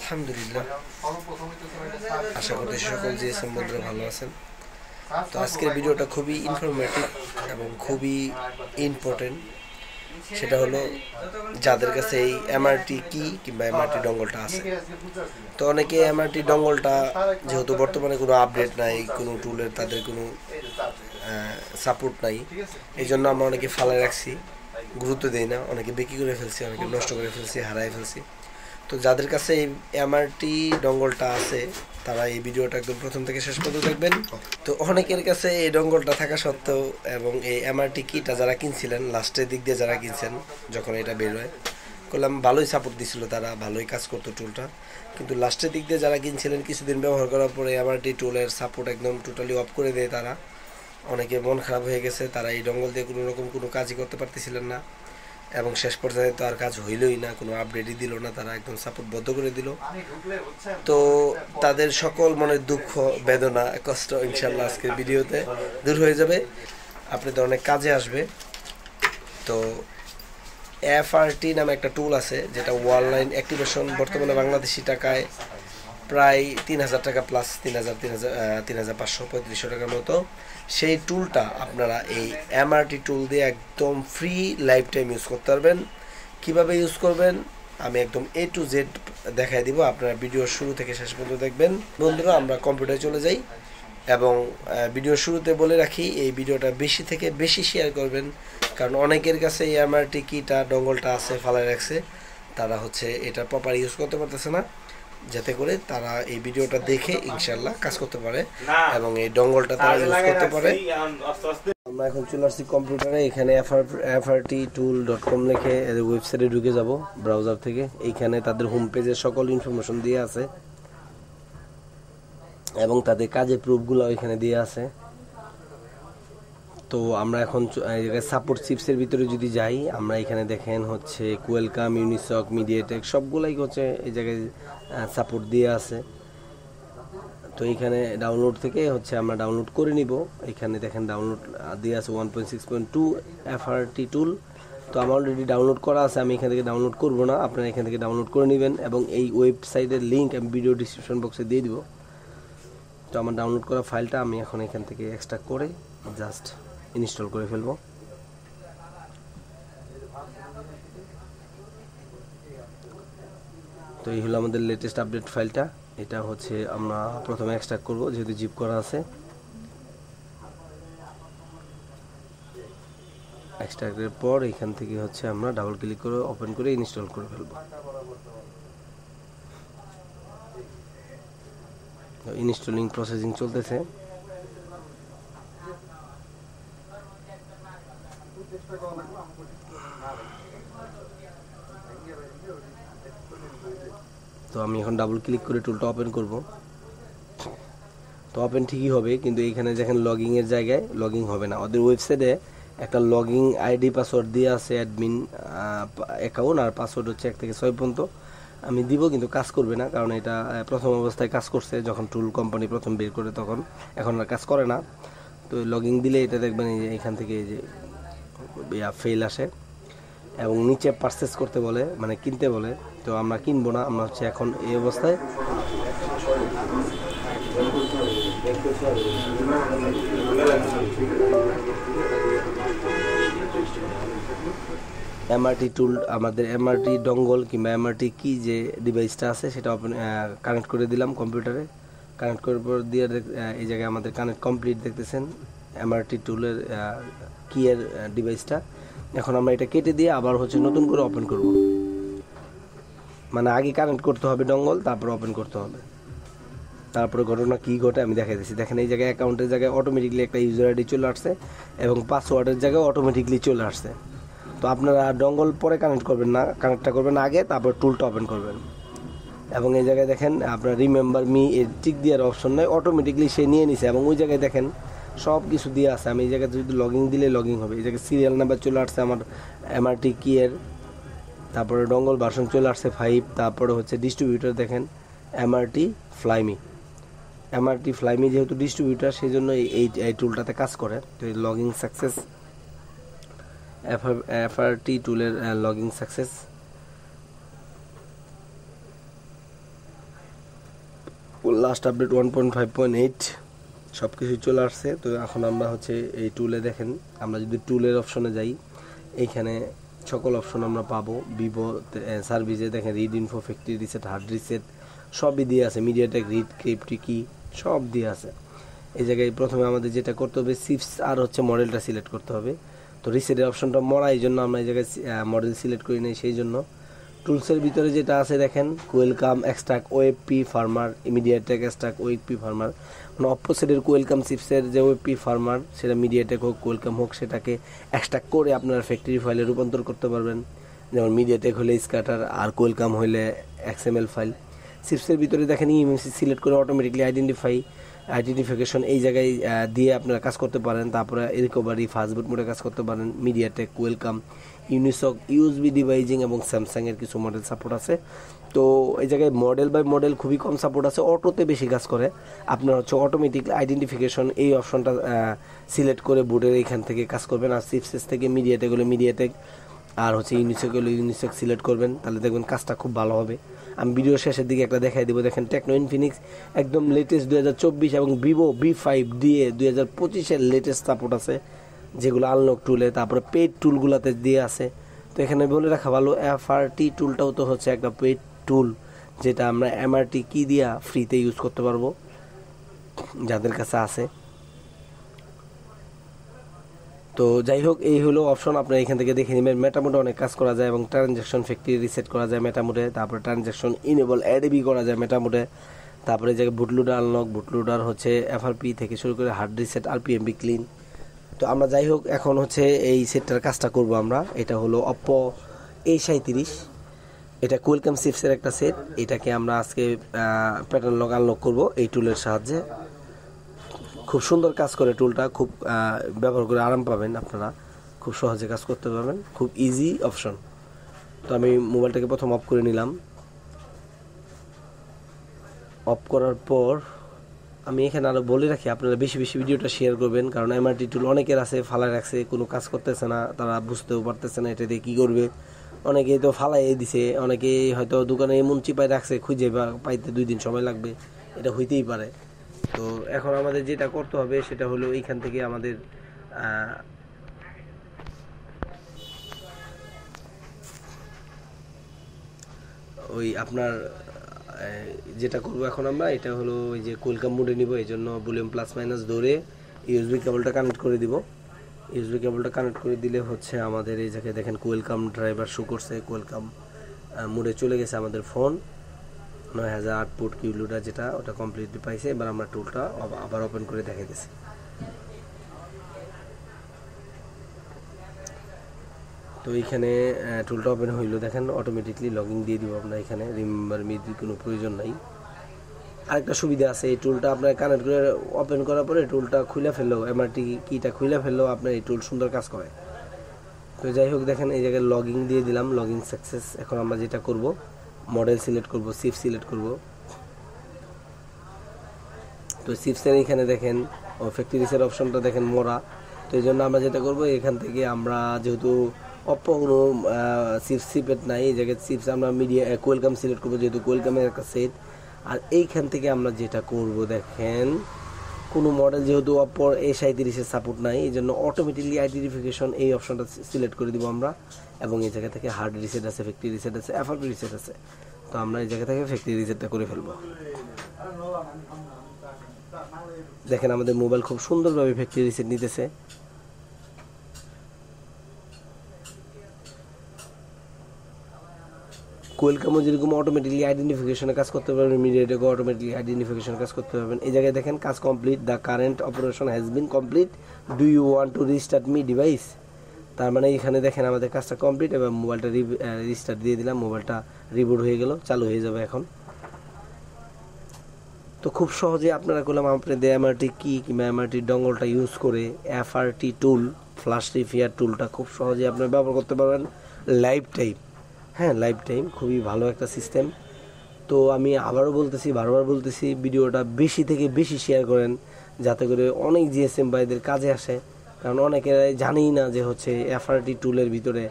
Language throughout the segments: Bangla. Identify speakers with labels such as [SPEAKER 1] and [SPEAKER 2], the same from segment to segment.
[SPEAKER 1] আলহামদুলিল্লাহ, আশা করতে সকল জিএসএম বন্ধুরা ভালো আছেন। তো আজকের ভিডিওটা খুবই ইনফরমেটিভ এবং খুবই ইম্পর্টেন্ট। সেটা হলো যাদের কাছে এই এমআরটি কি কিংবা এমআরটি ডঙ্গলটা আছে। তো অনেকে এমআরটি ডঙ্গলটা যেহেতু বর্তমানে কোনো আপডেট নাই, কোনো টুলের তাদের কোনো সাপোর্ট নাই, এই জন্য আমরা অনেকে ফালাই রাখছি, গুরুত্ব দিই না, অনেকে বিক্রি করে ফেলছি, অনেকে নষ্ট করে ফেলছি, হারাই ফেলছি। তো যাদের কাছে এই এমআরটি ডঙ্গলটা আছে তারা এই ভিডিওটা একদম প্রথম থেকে শেষ পর্যন্ত দেখবেন। তো অনেকের কাছে এই ডঙ্গলটা থাকা সত্ত্বেও এবং এই এমআরটি কিটা যারা কিনছিলেন লাস্টের দিক দিয়ে যারা কিনছেন, যখন এটা বেরোয় করলাম ভালোই সাপোর্ট দিছিল, তারা ভালোই কাজ করতো টুলটা, কিন্তু লাস্টের দিক দিয়ে যারা কিনছিলেন কিছুদিন ব্যবহার করার পরে এমআরটি টুলের সাপোর্ট একদম টোটালি অফ করে দেয় তারা। অনেকে মন খারাপ হয়ে গেছে, তারা এই ডঙ্গল দিয়ে কোনো রকম কোনো কাজই করতে পারতেছিলেন না এবং শেষ পর্যায়ে তো আর কাজ হইলই না, কোনো আপডেটই দিল না, তারা একদম সাপোর্ট বন্ধ করে দিল। তো তাদের সকল মনের দুঃখ, বেদনা, কষ্ট ইনশাল্লাহ আজকের ভিডিওতে দূর হয়ে যাবে, আপনাদের অনেক কাজে আসবে। তো এফআরটি নামে একটা টুল আছে যেটা অনলাইন অ্যাক্টিভেশন, বর্তমানে বাংলাদেশি টাকায় প্রায় ৩,০০০ টাকা প্লাস, ৩,৫০০-৩,৫৩৫ টাকার মতো। সেই টুলটা আপনারা এই এমআরটি টুল দিয়ে একদম ফ্রি লাইফ টাইম ইউজ করতে পারবেন। কীভাবে ইউজ করবেন আমি একদম A to Z দেখাই দিব, আপনারা ভিডিওর শুরু থেকে শেষ পর্যন্ত দেখবেন। বন্ধুরা, আমরা কম্পিউটারে চলে যাই এবং ভিডিওর শুরুতে বলে রাখি এই ভিডিওটা বেশি থেকে বেশি শেয়ার করবেন, কারণ অনেকের কাছে এই এমআরটি কিটা ডঙ্গলটা আছে ফালাই রাখছে, তারা এটা প্রপার ইউজ করতে পারতেছে না, যাতে করে তারা এই ভিডিওটা দেখে ইনশাল্লাহ কাজ করতে পারে এবং এই ডঙ্গলটা তারা ইউজ করতে পারে। আমরা এখন চলে আসছি কম্পিউটারে, এখানে frttool.com লিখে ওয়েবসাইটে ঢুকে যাব ব্রাউজার থেকে। এইখানে তাদের হোম পেজে সকল ইনফরমেশন দিয়ে আছে এবং তাদের কাজের প্রুফগুলো এখানে দিয়ে আছে। তো আমরা এখন সাপোর্ট চিপসের ভিতরে যদি যাই, আমরা এখানে দেখেন কোয়েলকাম, ইউনিসক, মিডিয়াটেক সবগুলাই এই জায়গায় সাপোর্ট দিয়ে আছে। তো এইখানে ডাউনলোড থেকে আমরা ডাউনলোড করে নিব। এখানে দেখেন ডাউনলোড দিয়ে আছে 1.6.2 এফআরটি টুল। তো আমার অলরেডি ডাউনলোড করা আছে, আমি এখান থেকে ডাউনলোড করব না, আপনারা এখান থেকে ডাউনলোড করে নেবেন এবং এই ওয়েবসাইটের লিঙ্ক আমি ভিডিও ডিসক্রিপশন বক্সে দিয়ে দিব। তো আমার ডাউনলোড করা ফাইলটা আমি এখন এখান থেকে এক্সট্রাক্ট করে জাস্ট ইনস্টল করে ফেলব। তো এই হলো আমাদের লেটেস্ট আপডেট ফাইলটা। এটা আমরা প্রথমে এক্সট্রাক্ট করব, যেহেতু জিপ করা আছে। এক্সট্রাক্টের পর এখান থেকে আমরা ডাবল ক্লিক করে ওপেন করে ইনস্টল করে ফেলব। ইনস্টলিং প্রসেসিং চলতেছে। তো আমি এখন ডাবল ক্লিক করে টুলটা ওপেন করব। তো ওপেন ঠিকই হবে, কিন্তু এইখানে দেখেন লগইং এর জায়গায় লগইং হবে না। ওদের ওয়েবসাইটে একটা লগইং আইডি পাসওয়ার্ড দিয়ে আছে, অ্যাডমিন অ্যাকাউন্ট, আর পাসওয়ার্ড 1 থেকে 6 পর্যন্ত আমি দিব, কিন্তু কাজ করবে না, কারণ এটা প্রথম অবস্থায় কাজ করছে যখন টুল কোম্পানি প্রথম বের করে, তখন এখন আর কাজ করে না। তো লগইং দিলে এটা দেখবেন এখান থেকে ফেল আসে এবং নিচে পারচেস করতে বলে, মানে কিনতে বলে। তো আমরা কিনবো না, আমরা এখন এই অবস্থায় এমআরটি টুল, আমাদের এমআরটি ডঙ্গল কিংবা এমআরটি কি যে ডিভাইসটা আছে সেটা কানেক্ট করে দিলাম কম্পিউটারে। কানেক্ট করার পর দিয়ে এই জায়গায় আমাদের কানেক্ট কমপ্লিট দেখতেছেন এমআরটি টুলের কি এর ডিভাইসটা। এখন আমরা এটা কেটে দিয়ে আবার নতুন করে ওপেন করব, মানে আগে কানেক্ট করতে হবে ডঙ্গল, তারপর ওপেন করতে হবে। তারপরে ঘটনা কী ঘটে আমি দেখাই দিচ্ছি। দেখেন এই জায়গায় অ্যাকাউন্টের জায়গায় অটোমেটিকলি একটা ইউজার আইডি চলে আসছে এবং পাসওয়ার্ডের জায়গায় অটোমেটিকলি চলে আসছে। তো আপনারা ডঙ্গল পরে কানেক্ট করবেন না, কানেক্টটা করবেন আগে, তারপর টুলটা ওপেন করবেন। এবং এই জায়গায় দেখেন আপনার রিমেম্বার মি এর টিক দেওয়ার অপশন নেই, অটোমেটিকলি সে নিয়ে নিছে এবং ওই জায়গায় দেখেন সব কিছু দিয়ে আছে। আমি এই জায়গায় যদি লগইং দিলে লগইং হবে। এই জায়গায় সিরিয়াল নাম্বার চলে আসছে আমার এমআরটি কি এর, তারপরে ডঙ্গল ভার্সন চলে আসছে 5, তারপরে ডিস্ট্রিবিউটর দেখেন এমআরটি ফ্লাইমি। এমআরটি ফ্লাইমি যেহেতু ডিস্ট্রিবিউটর, সেই জন্য এই টুলটাতে কাজ করে। তো এই লগইং সাকসেস, এফআরটি টুলের লগইং সাকসেস। লাস্ট আপডেট 1.5.8 সব কিছুই চলে আসছে। তো এখন আমরা হচ্ছে এই টুলে দেখেন, আমরা যদি টুলের অপশনে যাই, এইখানে সকল অপশন আমরা পাবো। ভিভো সার্ভিসে দেখেন read info, factory reset, hard reset সবই দিয়ে আছে, মিডিয়াটেক রিড, ক্রিপ্টি কি সব দিয়ে আছে। এই জায়গায় প্রথমে আমাদের যেটা করতে হবে চিপস আর হচ্ছে মডেলটা সিলেক্ট করতে হবে। তো রিসেটের অপশনটা মরা, এই জন্য আমরা এই জায়গায় মডেল সিলেক্ট করি নাই। সেই জন্য টুলসের ভিতরে যেটা আছে দেখেন Qualcomm extract OAP firmware, MediaTek extract OAP firmware, মানে অপোসিটের কোয়েলকাম চিপসের যে ওএপি ফার্মার সেটা মিডিয়াটেক হোক কোয়েলকাম হোক সেটাকে এক্সট্রাক্ট করে আপনারা ফ্যাক্টরি ফাইলে রূপান্তর করতে পারবেন। যেমন মিডিয়াটেক হলে স্ক্যাটার আর কোয়েলকাম হলে XML ফাইল। চিপসের ভিতরে দেখেন ইএমসি সিলেক্ট করে অটোমেটিকলি আইডেন্টিফিকেশন এই জায়গায় দিয়ে আপনারা কাজ করতে পারেন। তারপরে রিকভারি ফাস্টবুট মোডে কাজ করতে পারেন। মিডিয়াটেক, কোয়েলকাম, ইউনিসক, ইউএসবি ডিভাইজিং এবং স্যামসাংয়ের কিছু মডেল সাপোর্ট আছে। তো এই জায়গায় মডেল বাই মডেল খুবই কম সাপোর্ট আছে, অটোতে বেশি কাজ করে। আপনার হচ্ছে অটোমেটিক আইডেন্টিফিকেশন এই অপশনটা সিলেক্ট করে বোর্ডের এইখান থেকে কাজ করবেন। আর চিপসেস থেকে মিডিয়াটেক হলে মিডিয়াটেক আর হচ্ছে ইউনিসেক হলে ইউনিসেক সিলেক্ট করবেন, তাহলে দেখবেন কাজটা খুব ভালো হবে। আমি ভিডিও শেষের দিকে একটা দেখাই দিব। দেখেন টেকনো ইনফিনিক্স একদম লেটেস্ট 2024 এবং ভিভো V5 দিয়ে 2025-এর লেটেস্ট সাপোর্ট আছে, যেগুলো আনলক টুলে, তারপরে পেড টুলগুলোতে দিয়ে আছে। তো এখানে বলে রাখা ভালো, FRT টুলটাও তো হচ্ছে একটা পেড টুল, যেটা আমরা MRT কি দিয়া ফ্রিতে ইউজ করতে পারবো যাদের কাছে আছে। তো যাই হোক, এই হলো অপশন, আপনারা এখান থেকে দেখে নেবেন। মেটামোডে অনেক কাজ করা যায় এবং ট্রানজ্যাকশন ফ্যাক্টরি রিসেট করা যায় মেটামোডে, তারপরে ট্রানজ্যাকশন ইনেবল অ্যাডবি করা যায় মেটামোডে, তারপরে যে বুটলোডার আনলক, বুটলোডার হচ্ছে FRP থেকে শুরু করে হার্ড রিসেট, RPMB ক্লিন। তো আমরা যাই হোক এখন হচ্ছে এই সেটটার কাজটা করব আমরা। এটা হলো Oppo A37, এটা কোয়েলকাম চিপসের একটা সেট। এটাকে আমরা আজকে প্যাটার্ন লক আনলক করব এই টুলের সাহায্যে। খুব সুন্দর কাজ করে টুলটা, খুব ব্যবহার করে আরাম পাবেন আপনারা, খুব সহজে কাজ করতে পারবেন, খুব ইজি অপশন। তো আমি মোবাইলটাকে প্রথম অফ করে নিলাম। অফ করার পর আমি এখানে আরও বলে রাখি, আপনারা বেশি বেশি ভিডিওটা শেয়ার করবেন, কারণ MRT টুল অনেকের আছে ফালাই রাখছে, কোনো কাজ করতেছে না, তারা বুঝতেও পারতেছে না এটা দিয়ে কী করবে। অনেকেই তো ফালাই দিছে, অনেকেই হয়তো দোকানে এমন চিপাই রাখছে, খুঁজে পাইতে 2 দিন সময় লাগবে, এটা হইতেই পারে। তো এখন আমাদের যেটা করতে হবে সেটা হলো এইখান থেকে আমাদের ওই আপনার যেটা করবো এখন আমরা, এটা হলো ওই যে কোয়েলকাম মোডে নিব। এই জন্য ভলিউম প্লাস মাইনাস ধরে ইউএসবি কেবলটা কানেক্ট করে দিব। ইউএসবি কেবলটা কানেক্ট করে দিলে হচ্ছে আমাদের এই জায়গায় দেখেন কোয়েলকাম ড্রাইভার শো করছে, কোয়েলকাম মোডে চলে গেছে আমাদের ফোন। 9000 আউটপুট কিউলুটা যেটা ওটা কমপ্লিটলি পাইছে। এবার আমরা টুলটা আবার ওপেন করে দেখাইতেছি। তো এইখানে টুলটা ওপেন হইলো, দেখেন অটোমেটিকলি লগইন দিয়ে দিব আমরা। এখানে রিমেম্বার মির কোনো প্রয়োজন নাই। আরেকটা সুবিধা আছে, এই টুলটা আপনার কানেক্ট করে ওপেন করার পরে টুলটা খুলে ফেললেও, MRT কিটা খুলে ফেললেও আপনার এই টুল সুন্দর কাজ করে। তো যাই হোক দেখেন এই জায়গায় লগইন দিয়ে দিলাম, লগইন সাকসেস। এখন আমরা যেটা করব, মডেল সিলেক্ট করব, চিপ সিলেক্ট করব। তো চিপসের এখানে দেখেন ফ্যাক্টরি রিসেট অপশনটা দেখেন মোরা। তো এই জন্য আমরা যেটা করব, এখান থেকে আমরা যেহেতু Oppo কোনো চিপেট নাই, এই জায়গায় চিপস আমরা কোয়েলকাম সিলেক্ট করবো, যেহেতু কোয়েলকামের একটা সেট। আর এইখান থেকে আমরা যেটা করব দেখেন, কোনো মডেল যেহেতু Oppo A37-এর সাপোর্ট নাই, এই জন্য অটোমেটিকলি আইডেন্টিফিকেশন এই অপশনটা সিলেক্ট করে দিব আমরা। এবং এই জায়গা থেকে হার্ড রিসেট আছে, ফ্যাক্টরি রিসেট আছে, FRP রিসেট আছে। তো আমরা এই জায়গা থেকে ফ্যাক্টরি রিসেটটা করে ফেলবো। দেখেন আমাদের মোবাইল খুব সুন্দরভাবে ফ্যাক্টরি রিসেট নিতেছে। কোয়েলকামও যেরকম অটোমেটিকলি আইডেন্টিফিকেশনে কাজ করতে পারবেন, মিডিয়াটেকও অটোমেটিকলি আইডেন্টিফিকেশন কাজ করতে পারবেন। এই জায়গায় দেখেন কাজ complete, the current operation has been complete, do you want to restart my device. তার মানে এখানে দেখেন আমাদের কাজটা কমপ্লিট। এবার মোবাইলটা রিস্টার্ট দিয়ে দিলাম, মোবাইলটা রিবুট হয়ে গেল, চালু হয়ে যাবে এখন। তো খুব সহজে আপনারা করলাম আপনাদের MRT কি কিংবা MRT ডঙ্গলটা ইউজ করে FRT টুল, ফ্ল্যাশ রিফিয়ার টুলটা খুব সহজে আপনারা ব্যবহার করতে পারবেন লাইফ টাইম। হ্যাঁ, লাইফ টাইম খুবই ভালো একটা সিস্টেম। তো আমি আবারও বলতেছি, বারবার বলতেছি, ভিডিওটা বেশি থেকে বেশি শেয়ার করেন, যাতে করে অনেক GSM ভাইদের কাজে আসে। কারণ অনেকে জানেই না যে হচ্ছে FRT টুলের ভিতরে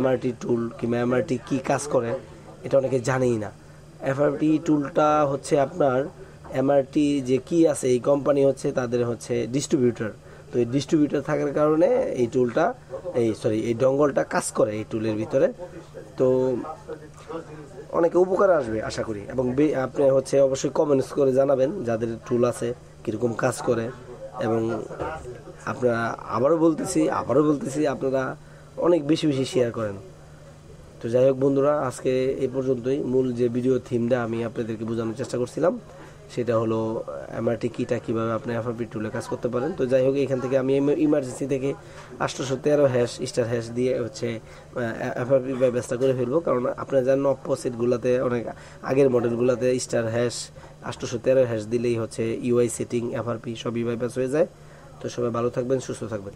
[SPEAKER 1] MRT টুল কিংবা MRT কি কাজ করে, এটা অনেকে জানেই না। এফআরপি টুলটা হচ্ছে আপনার এমআরটি যে কি আছে এই কোম্পানি হচ্ছে তাদের হচ্ছে ডিস্ট্রিবিউটর। তো এই ডিস্ট্রিবিউটর থাকার কারণে এই টুলটা এই ডঙ্গলটা কাজ করে এই টুলের ভিতরে। তো অনেকে উপকার আসবে আশা করি, এবং আপনি হচ্ছে অবশ্যই কমেন্টস করে জানাবেন যাদের টুল আছে কীরকম কাজ করে। এবং আপনারা আবারও বলতেছি আপনারা অনেক বেশি বেশি শেয়ার করেন। তো যাই হোক বন্ধুরা, আজকে এই পর্যন্তই। মূল যে ভিডিও থিমটা আমি আপনাদেরকে বোঝানোর চেষ্টা করছিলাম সেটা হলো এমআরটি কিটা কীভাবে আপনি এফআরপি টুলে কাজ করতে পারেন। তো যাই হোক, এখান থেকে আমি ইমার্জেন্সি থেকে 813 হ্যাশ স্টার হ্যাশ দিয়ে হচ্ছে এফআরপি বাইপাসটা করে ফেলবো। কারণ আপনারা জানেন অপোজিটগুলোতে অনেক আগের মডেলগুলোতে স্টার হ্যাশ 813 হ্যাশ দিলেই হচ্ছে ইউআই সেটিং এফআরপি সবই বাইপাস হয়ে যায়। তো সবাই ভালো থাকবেন, সুস্থ থাকবেন।